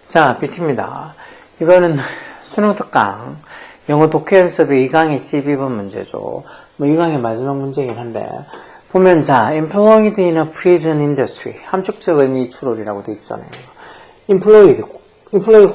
자, BT입니다. 이거는 수능 특강 영어 독해 수업의 2강의 12번 문제죠. 뭐 2강의 마지막 문제이긴 한데 보면 자, employed in a prison industry 함축적 의미 추론이라고 되어 있잖아요. employed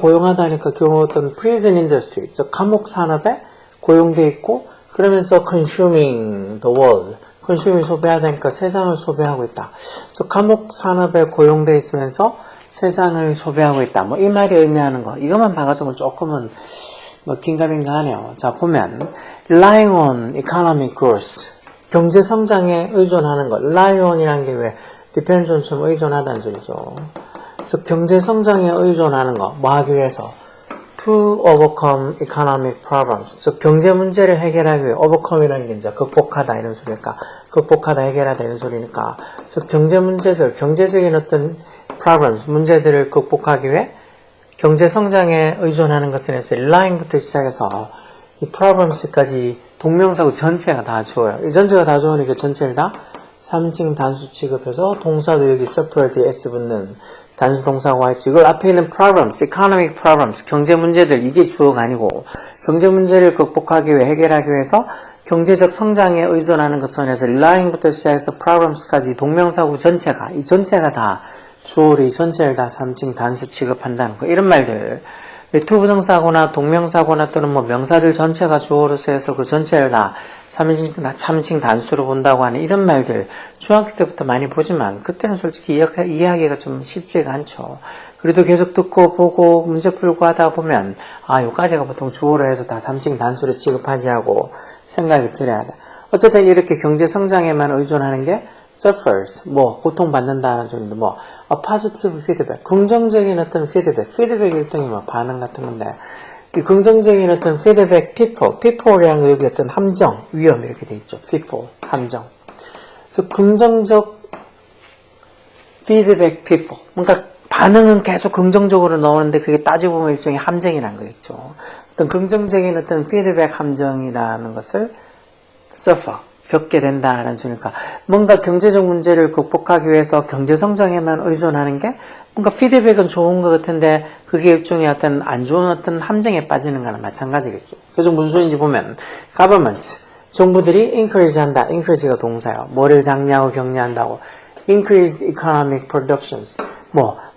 고용하다니까 경우 어떤 prison industry, 즉 감옥 산업에 고용돼 있고 그러면서 consuming the world, consuming 소비하다니까 세상을 소비하고 있다. 즉 감옥 산업에 고용돼 있으면서 세상을 소비하고 있다. 뭐 이 말이 의미하는 거. 이것만 봐가지고 조금은 뭐 긴가민가하네요. 자, 보면 relying on economic growth. 경제 성장에 의존하는 것. rely on이라는 게 왜 depend on처럼 의존하다는 소리죠. 그래서 경제 성장에 의존하는 거. 뭐 하기 위해서? to overcome economic problems. 즉 경제 문제를 해결하기 위해 overcome이라는 게 이제 극복하다 이런 소리니까 극복하다 해결하다 이런 소리니까 즉 경제 문제들, 경제적인 어떤 problems, 문제들을 극복하기 위해 경제 성장에 의존하는 것에 대해서 relying부터 시작해서 이 problems까지 동명사고 전체가 다 주어요. 이 전체가 다 주어니까 전체를 다 3층 단수 취급해서 동사도 여기 suffer 뒤에 s 붙는 단수 동사가 있죠. 이걸 앞에 있는 problems, economic problems, 경제 문제들 이게 주어가 아니고 경제 문제를 극복하기 위해 해결하기 위해서 경제적 성장에 의존하는 것에 대해서 relying부터 시작해서 problems까지 동명사고 전체가 이 전체가 다 주어를 이 전체를 다 3층 단수 취급한다는 거. 이런 말들. 투부정사거나 동명사거나 또는 뭐 명사들 전체가 주어로서 해서 그 전체를 다 3층 단수로 본다고 하는 이런 말들 중학교 때부터 많이 보지만 그때는 솔직히 이해하기가 좀 쉽지가 않죠. 그래도 계속 듣고 보고 문제 풀고 하다 보면 아, 요까지가 보통 주어로 해서 다 3층 단수로 취급하지 하고 생각이 들어야 돼. 어쨌든 이렇게 경제 성장에만 의존하는 게 suffers, 뭐 고통받는다는 소리인데 뭐 a positive feedback, 긍정적인 어떤 피드백이 일종의 뭐 반응 같은 건데 이 긍정적인 어떤 feedback people이라는 거 여기 어떤 함정, 위험 이렇게 돼 있죠. people, 함정. 그래서 긍정적 feedback people, 뭔가 반응은 계속 긍정적으로 나오는데 그게 따지고 보면 일종의 함정이라는 거겠죠. 어떤 긍정적인 어떤 피드백 함정이라는 것을 suffer, 겪게 된다라는 소리니까 뭔가 경제적 문제를 극복하기 위해서 경제 성장에만 의존하는 게 뭔가 피드백은 좋은 것 같은데 그게 일종의 어떤 안 좋은 어떤 함정에 빠지는 거나 마찬가지겠죠. 그래서 무슨 소리인지 보면 government, 정부들이 encourage 한다. encourage가 동사예요. 뭐를 장려하고 격려한다고. increased economic productions.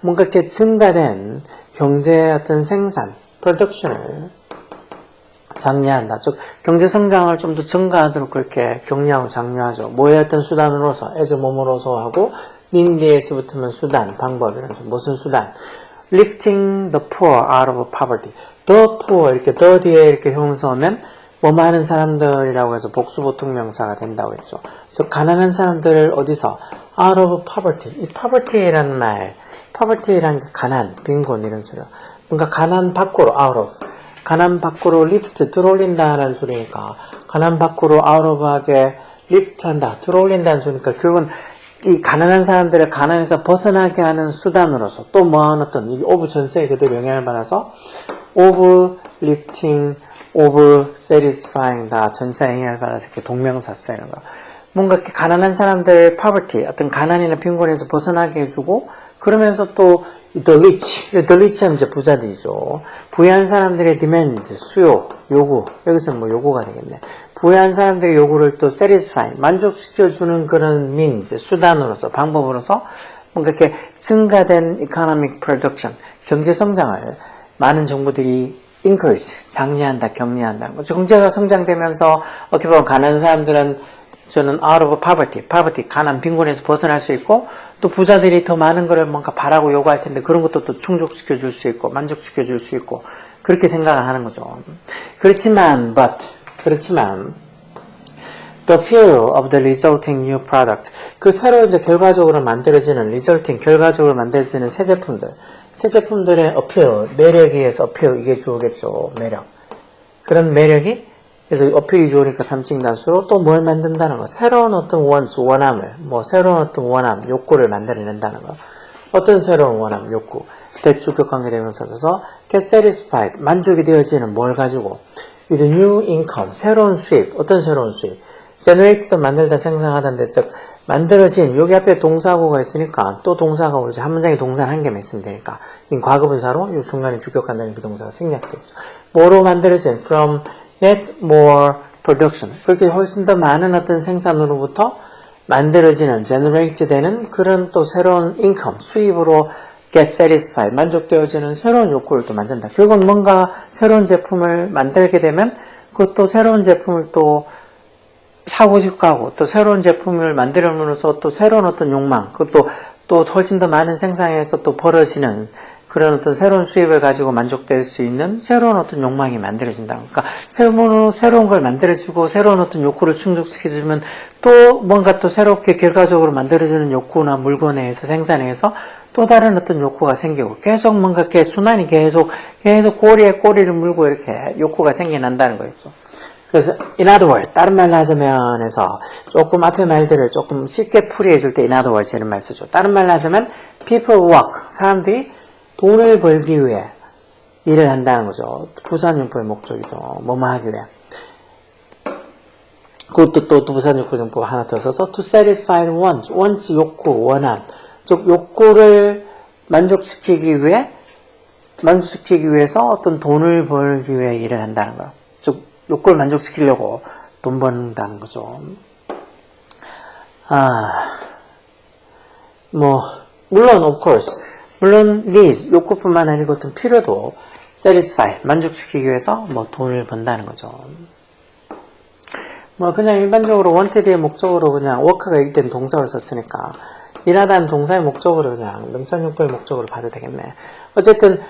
뭔가 이렇게 증가된 경제 어떤 생산, production을 장려한다. 즉 경제 성장을 좀 더 증가하도록 그렇게 격려하고 장려하죠. 뭐의 어떤 수단으로서, as 몸으로서 하고 mean에서 붙으면 수단, 방법이라는 무슨 수단? lifting the poor out of poverty. the poor 이렇게 the 뒤에 이렇게 형용사 오면 뭐 많은 사람들이라고 해서 복수보통명사가 된다고 했죠. 즉 가난한 사람들을 어디서? out of poverty. 이 poverty라는 말, poverty라는 게 가난, 빈곤 이런 소리요. 뭔가 가난 밖으로 out of. 가난 밖으로 lift, 들어올린다는 소리니까 가난 밖으로 out of하게 lift한다, 들어올린다는 소리니까 결국은 이 가난한 사람들을 가난에서 벗어나게 하는 수단으로서 또 뭐하는 어떤 이 of 전세에 그대로 영향을 받아서 of lifting, of satisfying 다 전세에 영향을 받아서 이렇게 동명사 쓰이는 거. 뭔가 이렇게 가난한 사람들 poverty, 어떤 가난이나 빈곤에서 벗어나게 해주고 그러면서 또 the rich 하면 이제 부자들이죠. 부유한 사람들의 demand, 수요, 요구. 여기서는 뭐 요구가 되겠네. 부유한 사람들의 요구를 또 satisfy, 만족시켜주는 그런 means, 수단으로서, 방법으로서 뭔가 이렇게 증가된 economic production, 경제 성장을 많은 정부들이 encourage, 장려한다, 격려한다는 거죠. 경제가 성장되면서 어떻게 보면 가난한 사람들은 저는 out of poverty, 가난, 빈곤에서 벗어날 수 있고 또 부자들이 더 많은 거를 뭔가 바라고 요구할 텐데 그런 것도 또 충족시켜 줄 수 있고 만족시켜 줄 수 있고 그렇게 생각을 하는 거죠. 그렇지만 the appeal of the resulting new product 그 새로 이제 결과적으로 만들어지는 결과적으로 만들어지는 새 제품들의 appeal, 매력에 의해서 appeal 이게 주어겠죠. 매력. 그런 매력이 그래서 어필이 좋으니까 3층 단수로 또 뭘 만든다는 거. 새로운 어떤 원함을, 새로운 어떤 원함, 욕구를 만들어낸다는 거. 어떤 새로운 원함, 욕구. 대주격 관계대명사 써서 get satisfied, 만족이 되어지는 뭘 가지고 with new income, 새로운 수입. 어떤 새로운 수입? generate도 만들다 생산하다인데, 즉, 만들어진, 여기 앞에 동사구가 있으니까, 또 동사가 오르지. 한 문장에 동사는 한 개만 있으면 되니까. 이 과거분사로, 이 중간에 주격한다는 비동사가 생략되죠. 뭐로 만들어진? From yet more production. 그렇게 훨씬 더 많은 어떤 생산으로부터 만들어지는, generate 되는 그런 또 새로운 income, 수입으로 get satisfied, 만족되어지는 새로운 욕구를 또 만든다. 결국은 뭔가 새로운 제품을 만들게 되면 그것도 새로운 제품을 또 사고 싶고 하고 또 새로운 제품을 만들어내면서 또 새로운 어떤 욕망, 그것도 또 훨씬 더 많은 생산에서 또 벌어지는 그런 어떤 새로운 수입을 가지고 만족될 수 있는 새로운 어떤 욕망이 만들어진다. 그러니까 새로운 걸 만들어주고 새로운 어떤 욕구를 충족시켜주면 또 뭔가 또 새롭게 결과적으로 만들어지는 욕구나 물건에 의해서 생산해서 또 다른 어떤 욕구가 생기고 계속 뭔가 이렇게 순환이 계속 꼬리에 꼬리를 물고 이렇게 욕구가 생겨난다는 거였죠. 그래서 in other words, 다른 말로 하자면 해서 조금 앞에 말들을 조금 쉽게 풀이해 줄 때 in other words 이런 말 쓰죠. 다른 말로 하자면 people work, 사람들이 돈을 벌기 위해 일을 한다는 거죠. 부사용법의 목적이죠. 뭐뭐 하기 위해. 그것도 또 부사용법 하나 더 써서 to satisfy wants, wants 욕구, 원함. 즉 욕구를 만족시키기 위해서 어떤 돈을 벌기 위해 일을 한다는 거예요. 즉 욕구를 만족시키려고 돈 번다는 거죠. 물론 of course 물론 needs, 욕구뿐만 아니고 어떤 필요도 satisfy, 만족시키기 위해서 돈을 번다는 거죠. 그냥 일반적으로 wanted의 목적으로 그냥 work가 일된 동사를 썼으니까 일하다는 동사의 목적으로 그냥 명사용법의 목적으로 봐도 되겠네. 어쨌든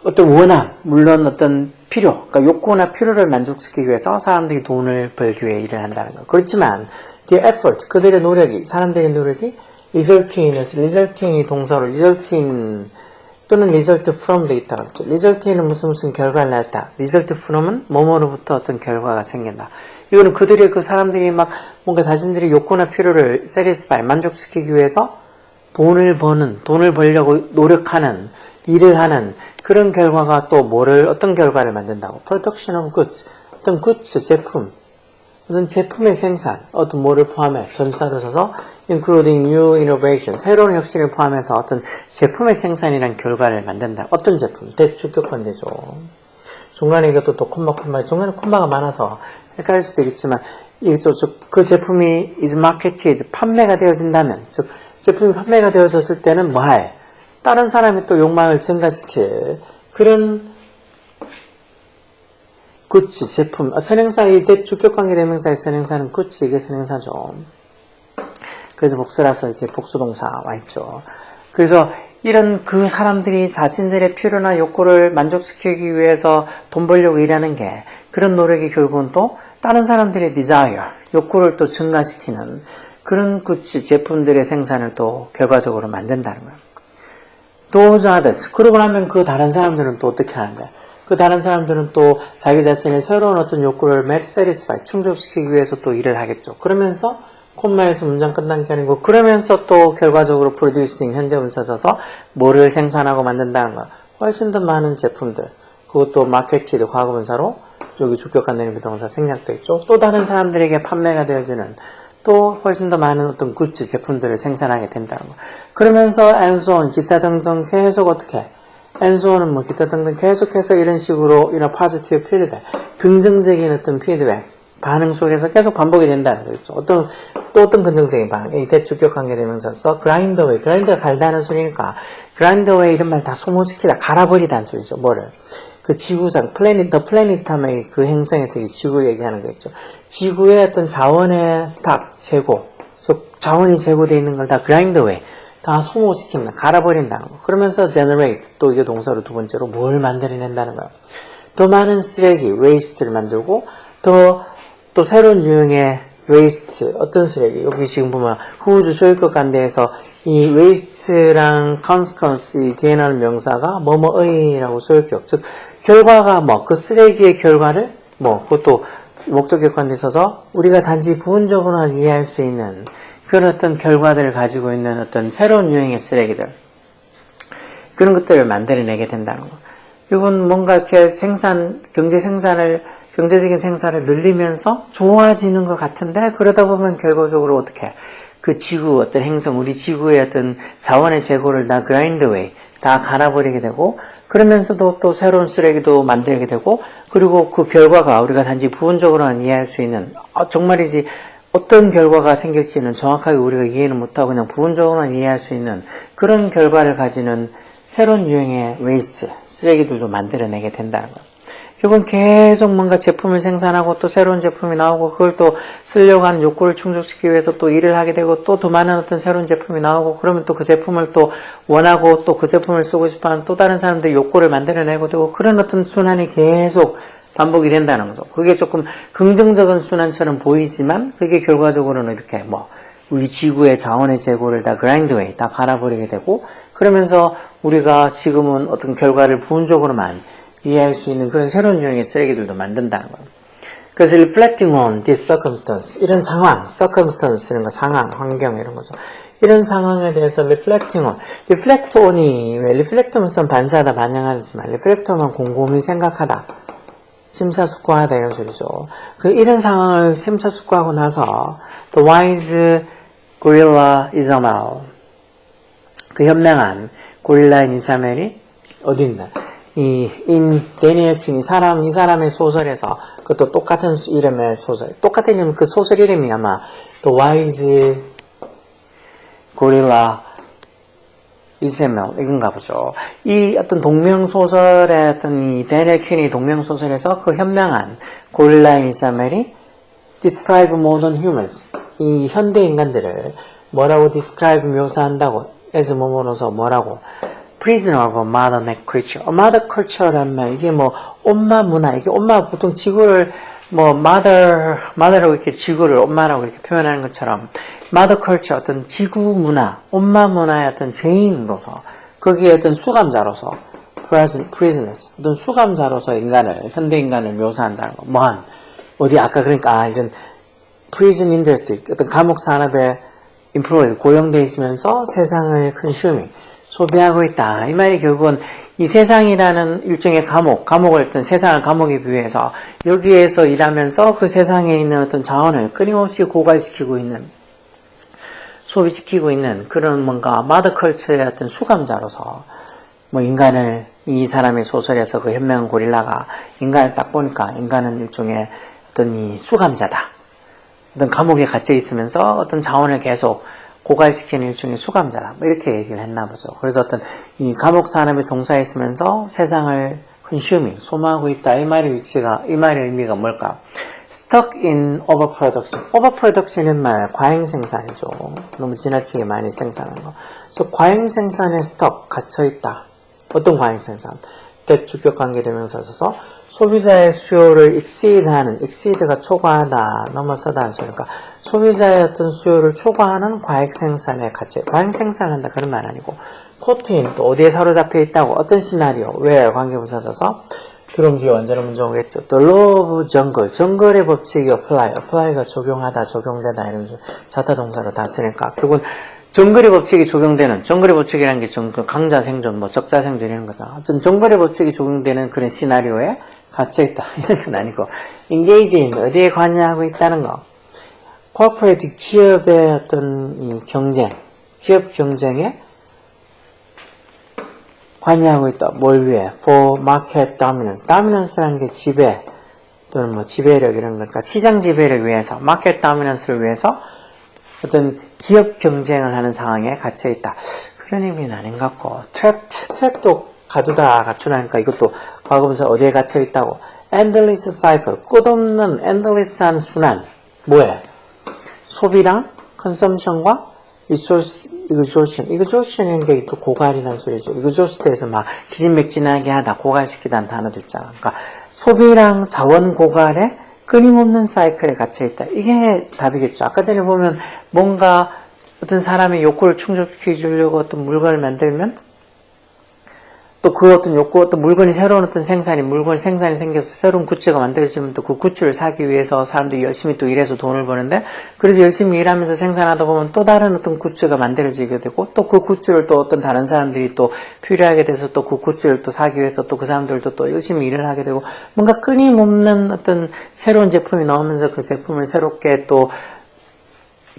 어떤 원함, 물론 어떤 필요, 그러니까 욕구나 필요를 만족시키기 위해서 사람들이 돈을 벌기 위해 일을 한다는 거. 그렇지만 their effort, 그들의 노력이, 사람들의 노력이 resulting이 동사로 resulting 또는 result from 돼 있다고 했죠. resulting은 무슨 결과를 낳았다. result from은 뭐뭐로부터 어떤 결과가 생긴다. 이거는 그들의 그 사람들이 막 뭔가 자신들의 욕구나 필요를 satisfy, 만족시키기 위해서 돈을 벌려고 노력하는, 일을 하는 그런 결과가 또 어떤 결과를 만든다고. production of goods, 어떤 goods, 제품, 어떤 제품의 생산, 어떤 뭐를 포함해, 전사를 써서 including new innovation, 새로운 혁신을 포함해서 어떤 제품의 생산이란 결과를 만든다. 어떤 제품? 대주격관되죠. 중간에 이것도 또 중간에 콤마가 많아서 헷갈릴 수도 있겠지만, 그 제품이 is marketed, 판매가 되어진다면, 즉, 제품이 판매가 되어졌을 때는 다른 사람이 또 욕망을 증가시킬 그런 굿즈, 제품, 선행사의 대주격관계 대명사의 선행사는 굿즈, 이게 선행사죠. 그래서 복수라서 이렇게 복수동사 와 있죠. 그래서 이런 그 사람들이 자신들의 필요나 욕구를 만족시키기 위해서 돈 벌려고 일하는 게 그런 노력이 결국은 또 다른 사람들의 desire, 욕구를 또 증가시키는 그런 굿즈, 제품들의 생산을 또 결과적으로 만든다는 거예요. Those others. 그러고 나면 그 다른 사람들은 또 어떻게 하는가? 그 다른 사람들은 또 자기 자신의 새로운 어떤 욕구를 satisfy, 충족시키기 위해서 또 일을 하겠죠. 그러면서 콤마에서 문장 끝난 게 아니고 그러면서 또 결과적으로 producing 현재 분사 써서 뭐를 생산하고 만든다는 거야. 훨씬 더 많은 제품들. 그것도 marketed 과거분사로 여기 주격관되는 비동사 생략되어 있죠. 또 다른 사람들에게 판매가 되어지는 또 훨씬 더 많은 어떤 굿즈 제품들을 생산하게 된다는 거. 그러면서 and so on 기타 등등 계속 어떻게 and so on은 기타 등등 계속해서 이런 식으로 이런 positive feedback 긍정적인 어떤 피드백 반응 속에서 계속 반복이 된다는 거죠. 어떤 긍정적인 반응. 이 대주격 관계 대명사서 grind away. grind가 갈다는 소리니까 grind away 이런 말 다 소모시키다 갈아버리다는 소리죠. 뭐를? 그 지구상, the planet 하면 그 행성에서 이 지구를 얘기하는 거겠죠. 지구의 어떤 자원의 재고, 즉 자원이 재고되어 있는 걸 다 grind away, 다 소모시킨다, 갈아버린다는 거. 그러면서 generate, 또 이게 동사로 두 번째로 뭘 만들어낸다는 거예요. 더 많은 쓰레기, waste를 만들고, 또 새로운 유형의 waste, 어떤 쓰레기, 여기 지금 보면 후우주 소유격 관대에서 이 waste랑 consequence, 이 뒤에 나오는 명사가 뭐뭐의라고 소유격, 즉 결과가 그 쓰레기의 결과를 그것도 목적격 관대에 있어서 우리가 단지 부분적으로만 이해할 수 있는 그런 어떤 결과들을 가지고 있는 어떤 새로운 유형의 쓰레기들, 그런 것들을 만들어내게 된다는 거. 이건 뭔가 이렇게 경제 생산을 경제적인 생산을 늘리면서 좋아지는 것 같은데, 그러다 보면 결과적으로 어떻게 그 지구 어떤 행성, 우리 지구의 어떤 자원의 재고를 다 그라인드웨이, 다 갈아버리게 되고, 그러면서도 또 새로운 쓰레기도 만들게 되고, 그리고 그 결과가 우리가 단지 부분적으로만 이해할 수 있는, 정말이지 어떤 결과가 생길지는 정확하게 우리가 이해는 못하고 그냥 부분적으로만 이해할 수 있는 그런 결과를 가지는 새로운 유형의 웨이스트, 쓰레기들도 만들어내게 된다는 거예요. 결국은 계속 뭔가 제품을 생산하고 또 새로운 제품이 나오고 그걸 또 쓰려고 하는 욕구를 충족시키기 위해서 또 일을 하게 되고 또 더 많은 어떤 새로운 제품이 나오고 그러면 또 그 제품을 또 원하고 또 그 제품을 쓰고 싶어하는 또 다른 사람들의 욕구를 만들어내고 되고 그런 어떤 순환이 계속 반복이 된다는 거죠. 그게 조금 긍정적인 순환처럼 보이지만 그게 결과적으로는 이렇게 우리 지구의 자원의 재고를 다 그라인드웨이, 다 갈아버리게 되고 그러면서 우리가 지금은 어떤 결과를 부분적으로만 이해할 수 있는 그런 새로운 유형의 쓰레기들도 만든다는 거예요. 그래서 reflecting on this circumstance, 이런 상황, circumstance 이런 거 상황, 환경 이런 거죠. 이런 상황에 대해서 reflecting on, reflect on이 왜 reflect on은 반사하다, 반영하지만 reflect on은 곰곰이 생각하다, 심사숙고하다 이런 소리죠. 이런 상황을 심사숙고하고 나서 the wise gorilla 이사멜, 그 현명한 고릴라인 이사멜이 어디 있나? 인 데니엘 퀸 이 사람의 소설에서 그것도 똑같은 이름의 소설, 똑같은 이름 그 소설 이름이 아마 The Wise Gorilla 이세멜 이건가 보죠. 이 어떤 동명 소설의 어떤 이 데니엘 퀸이 동명 소설에서 그 현명한 고릴라인 이세멜이 describe modern humans, 이 현대 인간들을 뭐라고 describe 묘사한다고 as 뭐뭐로서 뭐라고 prisoner of a modern culture. a modern culture란 말, 이게 엄마 문화, 이게 엄마 보통 지구를 mother라고 이렇게 지구를 엄마라고 이렇게 표현하는 것처럼 mother culture, 어떤 지구 문화, 엄마 문화의 어떤 죄인으로서, 거기에 어떤 수감자로서, prisoners, 어떤 수감자로서 현대 인간을 묘사한다는 거. 어디 아까 그러니까 이런 prison industry, 어떤 감옥 산업에 employed, 고용되어 있으면서 세상을 consuming, 소비하고 있다. 이 말이 결국은 이 세상이라는 일종의 감옥을 어떤 세상을 감옥에 비유해서 여기에서 일하면서 그 세상에 있는 어떤 자원을 끊임없이 고갈시키고 있는, 소비시키고 있는 그런 뭔가 마더컬처의 어떤 수감자로서 인간을, 이 사람의 소설에서 그 현명한 고릴라가 인간을 딱 보니까 인간은 일종의 어떤 이 수감자다. 어떤 감옥에 갇혀 있으면서 어떤 자원을 계속 고갈시키는 일종의 수감자다. 이렇게 얘기를 했나 보죠. 그래서 어떤 이 감옥 산업에 종사했으면서 세상을 consuming, 소모하고 있다. 이 말의 의미가 뭘까? stuck in overproduction. overproduction은 과잉 생산이죠. 너무 지나치게 많이 생산하는 거. 그래서 과잉 생산에 stuck, 갇혀있다. 어떤 과잉 생산? 대주격 관계대명사 써서 소비자의 수요를 exceed가 초과하다, 넘어서다. 그러니까 소비자의 어떤 수요를 초과하는 과잉 생산에 갇혀, 과잉 생산을 한다 그런 말 아니고, 코트인 또 어디에 사로잡혀 있다고, 어떤 시나리오, where 관계부사 써서 들어온 뒤에 완전한 문제 오겠죠. The law of jungle, 정글의 법칙이 apply가 적용하다, 적용되다 이런 자타 동사로 다 쓰니까 결국은 정글의 법칙이 적용되는, 정글의 법칙이라는 게 강자 생존, 적자 생존 이런 거다. 어떤 정글의 법칙이 적용되는 그런 시나리오에 갇혀있다. 이런 건 아니고, engage in, 어디에 관여하고 있다는 거. corporate, 기업의 어떤 이 경쟁, 기업 경쟁에 관여하고 있다. 뭘 위해? for market dominance. dominance라는 게 지배, 또는 지배력 이런 거니까 시장 지배를 위해서, market dominance를 위해서 어떤 기업 경쟁을 하는 상황에 갇혀 있다. 그런 의미는 아닌 것 같고, trap도 갖추다니까 이것도 과거분사 어디에 갇혀 있다고. endless cycle, 끝없는 endless한 순환. 뭐에? 소비랑 consumption과 exhaustion이라는 게 또 고갈이라는 소리죠. exhaust에서 기진맥진하게 하다, 고갈시키다는 단어도 있잖아. 그러니까 소비랑 자원 고갈에 끊임없는 사이클에 갇혀있다. 이게 답이겠죠. 아까 전에 보면 뭔가 어떤 사람의 욕구를 충족시켜 주려고 어떤 물건을 만들면 또 그 어떤 욕구, 어떤 물건이 새로운 어떤 생산이 생겨서 새로운 굿즈가 만들어지면 또 그 굿즈를 사기 위해서 사람들이 열심히 또 일해서 돈을 버는데, 그래서 열심히 일하면서 생산하다 보면 또 다른 어떤 굿즈가 만들어지게 되고, 또 그 굿즈를 또 어떤 다른 사람들이 또 필요하게 돼서 또 그 굿즈를 또 사기 위해서 또 그 사람들도 또 열심히 일을 하게 되고, 뭔가 끊임없는 어떤 새로운 제품이 나오면서 그 제품을 새롭게 또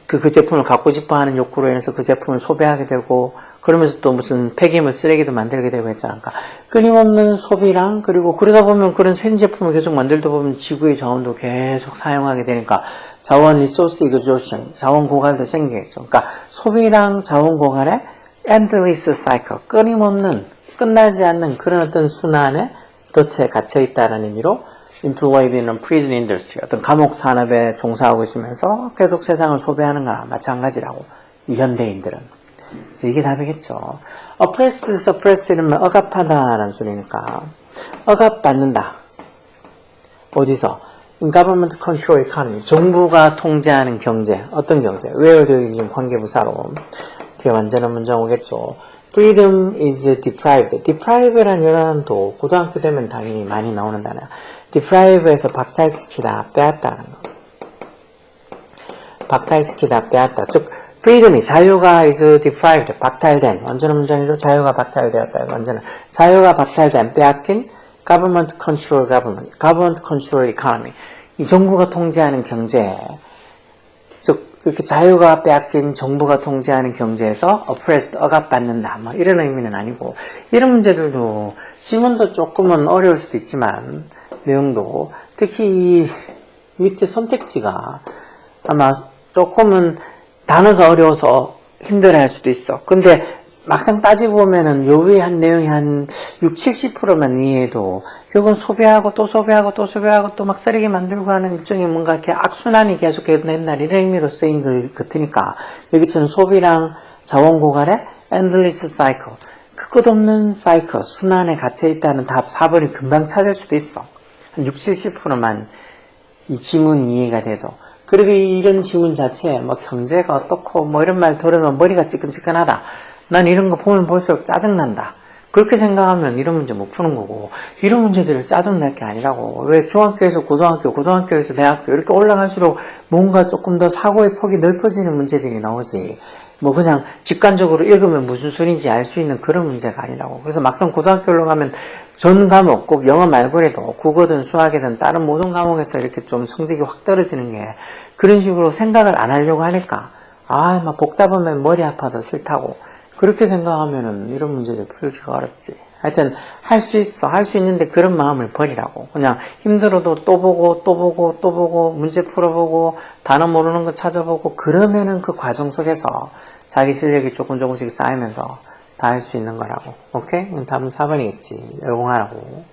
그 제품을 갖고 싶어 하는 욕구로 인해서 그 제품을 소비하게 되고, 그러면서 또 무슨 폐기물 쓰레기도 만들게 되고 했지 않을까. 끊임없는 소비랑, 그리고 그러다 보면 그런 새 제품을 계속 만들다 보면 지구의 자원도 계속 사용하게 되니까 자원 리소스 이그조션, 자원 고갈도 생기겠죠. 그러니까 소비랑 자원 고갈의 endless cycle, 끊임없는, 끝나지 않는 그런 어떤 순환에 덫에 갇혀 있다는 의미로 employed in a prison industry, 어떤 감옥 산업에 종사하고 있으면서 계속 세상을 소비하는 거나 마찬가지라고, 이 현대인들은. 이게 답이겠죠. oppress, suppress 이러면 억압하다라는 소리니까, 억압받는다. 어디서? in government control economy, 정부가 통제하는 경제. 어떤 경제? 외월적인 관계부사로 되게 완전한 문장 오겠죠. freedom is deprived. deprive라는 연어도 고등학교 되면 당연히 많이 나오는 단어야. deprive에서 박탈시키다, 빼앗다는 거. 박탈시키다, 빼앗다. 즉, freedom이, 자유가 is deprived, 박탈된, 완전한 문장이죠. 자유가 박탈되었다. 완전한. 자유가 박탈된, 빼앗긴, government control economy. 이 정부가 통제하는 경제. 즉, 이렇게 자유가 빼앗긴 정부가 통제하는 경제에서 oppressed, 억압받는다. 뭐 이런 의미는 아니고, 이런 문제들도 지문도 조금은 어려울 수도 있지만, 내용도, 특히 이 밑에 선택지가 아마 조금은 단어가 어려워서 힘들어할 수도 있어. 근데 막상 따지고 보면은 요 위에 한 내용이 한 60~70%만 이해해도 결국은 소비하고 또 소비하고 또 소비하고 또 막 쓰레기 만들고 하는 일종의 뭔가 이렇게 악순환이 계속 된날 이런 의미로 쓰인 것 같으니까 여기처럼 소비랑 자원 고갈의 endless cycle, 끝없는 사이클, 순환에 갇혀 있다는 답 4번이 금방 찾을 수도 있어. 한 60~70%만 이 지문이 이해가 돼도. 그리고 이런 지문 자체에 뭐 경제가 어떻고 뭐 이런 말 들으면 머리가 찌끈찌끈하다. 난 이런 거 보면 볼수록 짜증난다. 그렇게 생각하면 이런 문제 못 푸는 거고, 이런 문제들을 짜증날 게 아니라고. 왜 중학교에서 고등학교에서 대학교 이렇게 올라갈수록 뭔가 조금 더 사고의 폭이 넓어지는 문제들이 나오지. 뭐 그냥 직관적으로 읽으면 무슨 소리인지 알 수 있는 그런 문제가 아니라고. 그래서 막상 고등학교 올라가면 전 과목, 꼭 영어 말고라도 국어든 수학이든 다른 모든 과목에서 이렇게 좀 성적이 확 떨어지는 게 그런 식으로 생각을 안 하려고 하니까 막 복잡하면 머리 아파서 싫다고 그렇게 생각하면은 이런 문제들 풀기가 어렵지. 하여튼 할 수 있어. 할 수 있는데 그런 마음을 버리라고. 그냥 힘들어도 또 보고 문제 풀어보고 단어 모르는 거 찾아보고 그러면은 그 과정 속에서 자기 실력이 조금씩 쌓이면서 다 할 수 있는 거라고. 오케이? 답은 4번이겠지. 열공하라고.